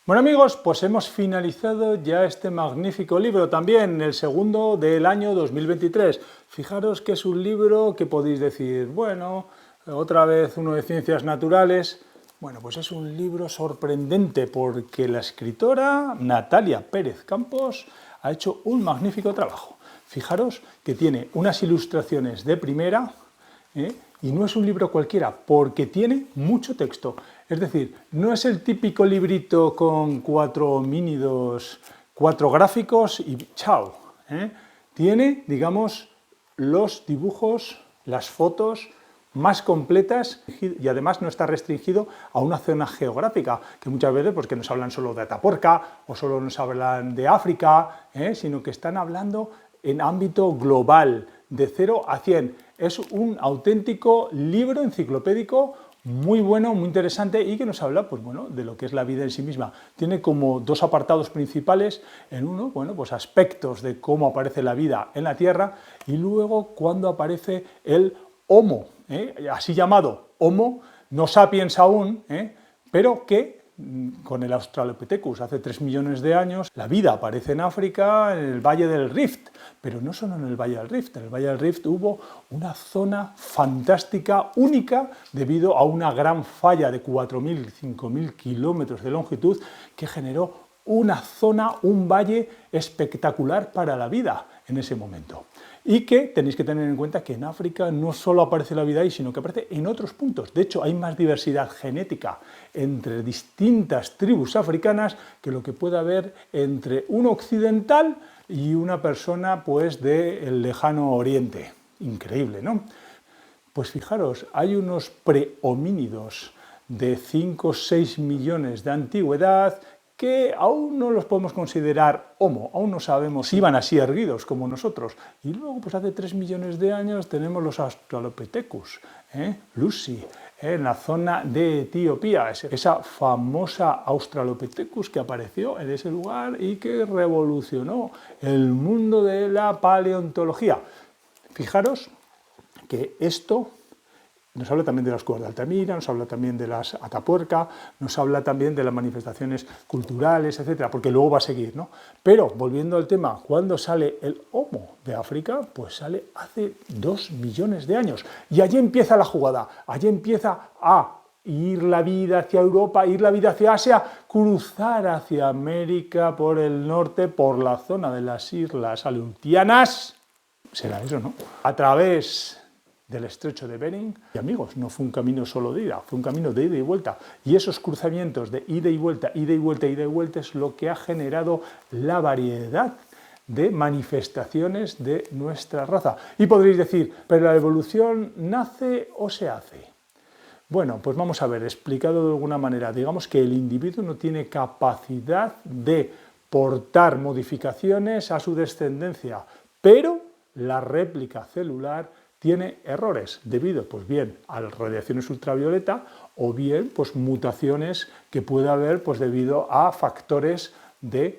Bueno amigos, pues hemos finalizado ya este magnífico libro, también el segundo del año 2023. Fijaros que es un libro que podéis decir, bueno, otra vez uno de ciencias naturales. Bueno, pues es un libro sorprendente porque la escritora Natalia Pérez Campos ha hecho un magnífico trabajo. Fijaros que tiene unas ilustraciones de primera, y no es un libro cualquiera, porque tiene mucho texto. Es decir, no es el típico librito con 4 homínidos, 4 gráficos y chao. Tiene, digamos, los dibujos, las fotos más completas y además no está restringido a una zona geográfica, que muchas veces pues, que nos hablan solo de Atapuerca o solo nos hablan de África, sino que están hablando en ámbito global, de 0 a 100. Es un auténtico libro enciclopédico muy bueno, muy interesante y que nos habla pues, bueno, de lo que es la vida en sí misma. Tiene como 2 apartados principales. En uno, bueno, pues aspectos de cómo aparece la vida en la Tierra y luego cuando aparece el Homo, así llamado Homo, no sapiens aún, pero que con el Australopithecus hace 3 millones de años, la vida aparece en África, en el Valle del Rift, pero no solo en el Valle del Rift. En el Valle del Rift hubo una zona fantástica, única, debido a una gran falla de 4.000, 5.000 kilómetros de longitud que generó una zona, un valle espectacular para la vida en ese momento. Y que tenéis que tener en cuenta que en África no solo aparece la vida ahí, sino que aparece en otros puntos. De hecho, hay más diversidad genética entre distintas tribus africanas que lo que puede haber entre un occidental y una persona pues del lejano oriente. Increíble, ¿no? Pues fijaros, hay unos prehomínidos de 5 o 6 millones de antigüedad que aún no los podemos considerar Homo, aún no sabemos si iban así erguidos como nosotros. Y luego, pues hace 3 millones de años tenemos los Australopithecus, Lucy, en la zona de Etiopía, esa famosa Australopithecus que apareció en ese lugar y que revolucionó el mundo de la paleontología. Fijaros que esto nos habla también de las cuevas de Altamira, nos habla también de las Atapuerca, nos habla también de las manifestaciones culturales, etcétera, porque luego va a seguir, ¿no? Pero, volviendo al tema, ¿cuándo sale el Homo de África? Pues sale hace 2 millones de años. Y allí empieza la jugada, allí empieza a ir la vida hacia Europa, ir la vida hacia Asia, cruzar hacia América por el norte, por la zona de las Islas Aleutianas. Será eso, ¿no? A través del estrecho de Bering. Y amigos, no fue un camino solo de ida, fue un camino de ida y vuelta. Y esos cruzamientos de ida y vuelta, ida y vuelta, ida y vuelta es lo que ha generado la variedad de manifestaciones de nuestra raza. Y podréis decir, ¿pero la evolución nace o se hace? Bueno, pues vamos a ver, explicado de alguna manera, digamos que el individuo no tiene capacidad de portar modificaciones a su descendencia, pero la réplica celular tiene errores debido, pues bien, a las radiaciones ultravioleta o bien, pues mutaciones que puede haber, pues debido a factores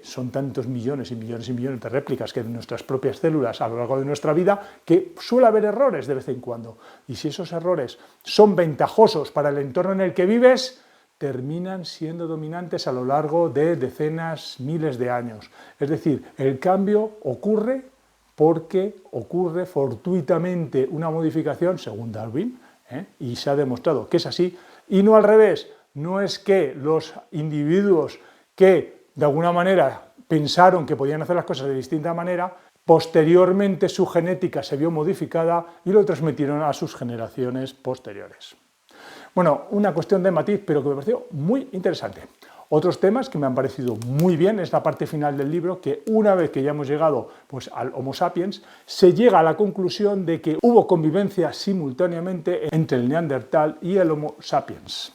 son tantos millones y millones y millones de réplicas que de nuestras propias células a lo largo de nuestra vida, que suele haber errores de vez en cuando. Y si esos errores son ventajosos para el entorno en el que vives, terminan siendo dominantes a lo largo de decenas, miles de años. Es decir, el cambio ocurre porque ocurre fortuitamente una modificación, según Darwin, y se ha demostrado que es así, y no al revés. No es que los individuos que de alguna manera pensaron que podían hacer las cosas de distinta manera, posteriormente su genética se vio modificada y lo transmitieron a sus generaciones posteriores. Bueno, una cuestión de matiz, pero que me pareció muy interesante. Otros temas que me han parecido muy bien es la parte final del libro, que una vez que ya hemos llegado pues, al Homo sapiens, se llega a la conclusión de que hubo convivencia simultáneamente entre el Neandertal y el Homo sapiens.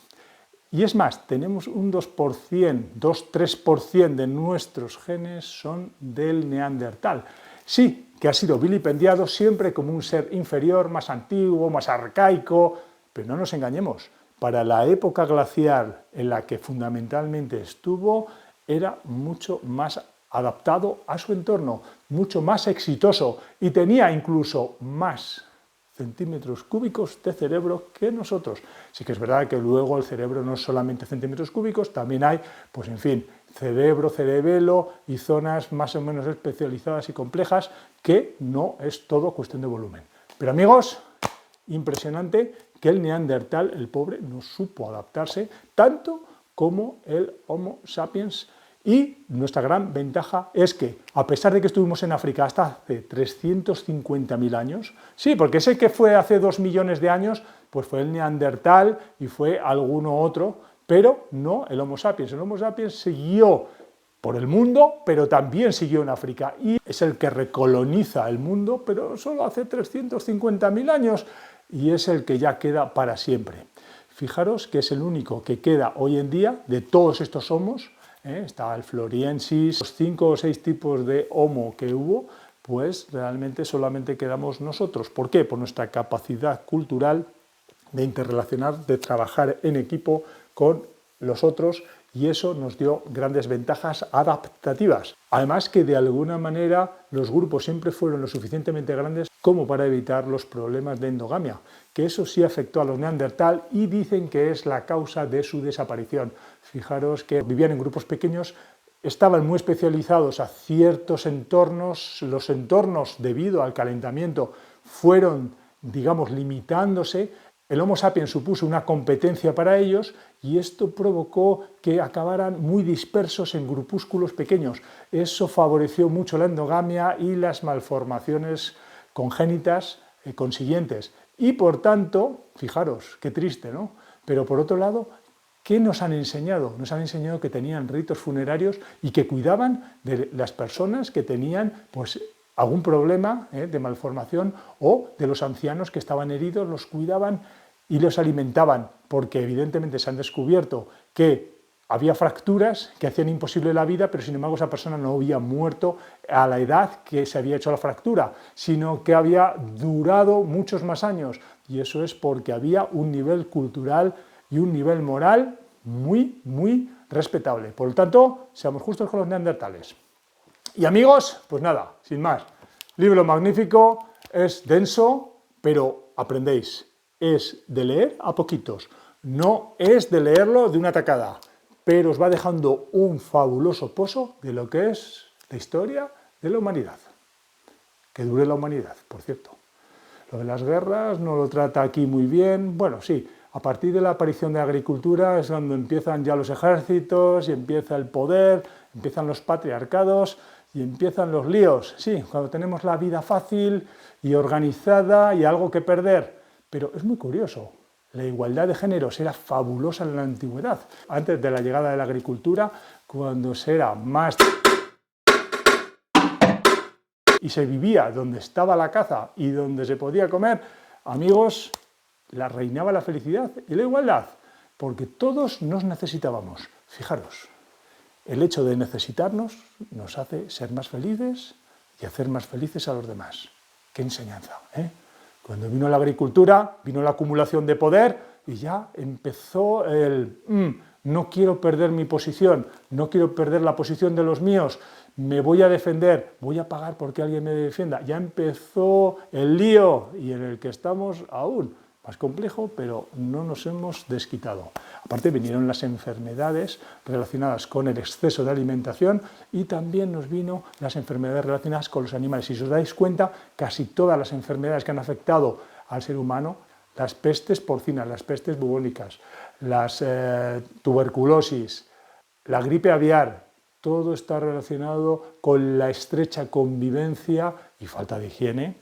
Y es más, tenemos un 2%, 2-3% de nuestros genes son del Neandertal. Sí, que ha sido vilipendiado siempre como un ser inferior, más antiguo, más arcaico, pero no nos engañemos. Para la época glacial en la que fundamentalmente estuvo, era mucho más adaptado a su entorno, mucho más exitoso y tenía incluso más centímetros cúbicos de cerebro que nosotros. Sí que es verdad que luego el cerebro no es solamente centímetros cúbicos, también hay, pues en fin, cerebro, cerebelo y zonas más o menos especializadas y complejas, que no es todo cuestión de volumen. Pero amigos, impresionante que el neandertal, el pobre, no supo adaptarse tanto como el Homo sapiens. Y nuestra gran ventaja es que, a pesar de que estuvimos en África hasta hace 350.000 años, sí, porque ese que fue hace 2 millones de años, pues fue el neandertal y fue alguno otro, pero no el Homo sapiens. El Homo sapiens siguió por el mundo, pero también siguió en África, y es el que recoloniza el mundo, pero solo hace 350.000 años, y es el que ya queda para siempre. Fijaros que es el único que queda hoy en día de todos estos homos. Está el floriensis, los 5 o 6 tipos de homo que hubo, pues realmente solamente quedamos nosotros. ¿Por qué? Por nuestra capacidad cultural de interrelacionar, de trabajar en equipo con los otros, y eso nos dio grandes ventajas adaptativas. Además que de alguna manera los grupos siempre fueron lo suficientemente grandes como para evitar los problemas de endogamia, que eso sí afectó a los neandertal y dicen que es la causa de su desaparición. Fijaros que vivían en grupos pequeños, estaban muy especializados a ciertos entornos, los entornos debido al calentamiento fueron, digamos, limitándose. El Homo sapiens supuso una competencia para ellos y esto provocó que acabaran muy dispersos en grupúsculos pequeños. Eso favoreció mucho la endogamia y las malformaciones congénitas consiguientes. Y por tanto, fijaros, qué triste, ¿no? Pero por otro lado, ¿qué nos han enseñado? Nos han enseñado que tenían ritos funerarios y que cuidaban de las personas que tenían, pues, algún problema de malformación, o de los ancianos que estaban heridos, los cuidaban y los alimentaban, porque evidentemente se han descubierto que había fracturas que hacían imposible la vida, pero sin embargo esa persona no había muerto a la edad que se había hecho la fractura, sino que había durado muchos más años, y eso es porque había un nivel cultural y un nivel moral muy, muy respetable. Por lo tanto, seamos justos con los neandertales. Y amigos, pues nada, sin más, libro magnífico, es denso, pero aprendéis. Es de leer a poquitos, no es de leerlo de una tacada, pero os va dejando un fabuloso pozo de lo que es la historia de la humanidad. Que dure la humanidad, por cierto. Lo de las guerras no lo trata aquí muy bien. Bueno, sí, a partir de la aparición de la agricultura es cuando empiezan ya los ejércitos y empieza el poder, empiezan los patriarcados y empiezan los líos. Sí, cuando tenemos la vida fácil y organizada y algo que perder. Pero es muy curioso, la igualdad de géneros era fabulosa en la antigüedad. Antes de la llegada de la agricultura, cuando se era más y se vivía donde estaba la caza y donde se podía comer, amigos, la reinaba la felicidad y la igualdad, porque todos nos necesitábamos. Fijaros, el hecho de necesitarnos nos hace ser más felices y hacer más felices a los demás. ¡Qué enseñanza! Cuando vino la agricultura, vino la acumulación de poder y ya empezó el no quiero perder mi posición, no quiero perder la posición de los míos, me voy a defender, voy a pagar porque alguien me defienda. Ya empezó el lío y en el que estamos aún. Más complejo, pero no nos hemos desquitado. Aparte vinieron las enfermedades relacionadas con el exceso de alimentación y también nos vino las enfermedades relacionadas con los animales. Si os dais cuenta, casi todas las enfermedades que han afectado al ser humano, las pestes porcinas, las pestes bubónicas, las tuberculosis, la gripe aviar, todo está relacionado con la estrecha convivencia y falta de higiene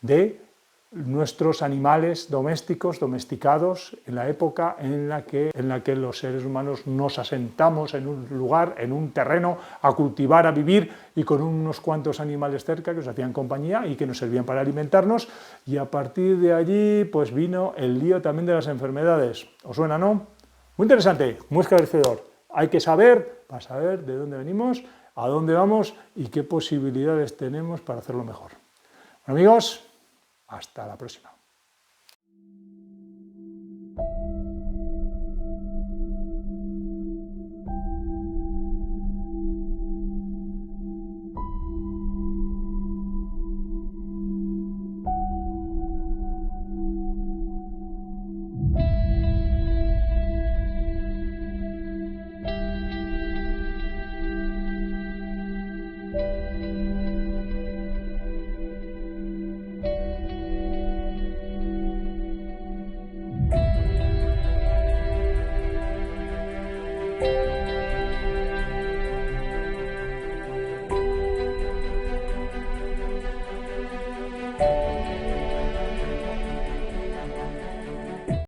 de nuestros animales domésticos, domesticados, en la época en la que los seres humanos nos asentamos en un lugar, en un terreno, a cultivar, a vivir, y con unos cuantos animales cerca que nos hacían compañía y que nos servían para alimentarnos, y a partir de allí pues vino el lío también de las enfermedades. ¿Os suena, no? Muy interesante, muy esclarecedor. Hay que saber, para saber de dónde venimos, a dónde vamos y qué posibilidades tenemos para hacerlo mejor. Bueno, amigos, hasta la próxima.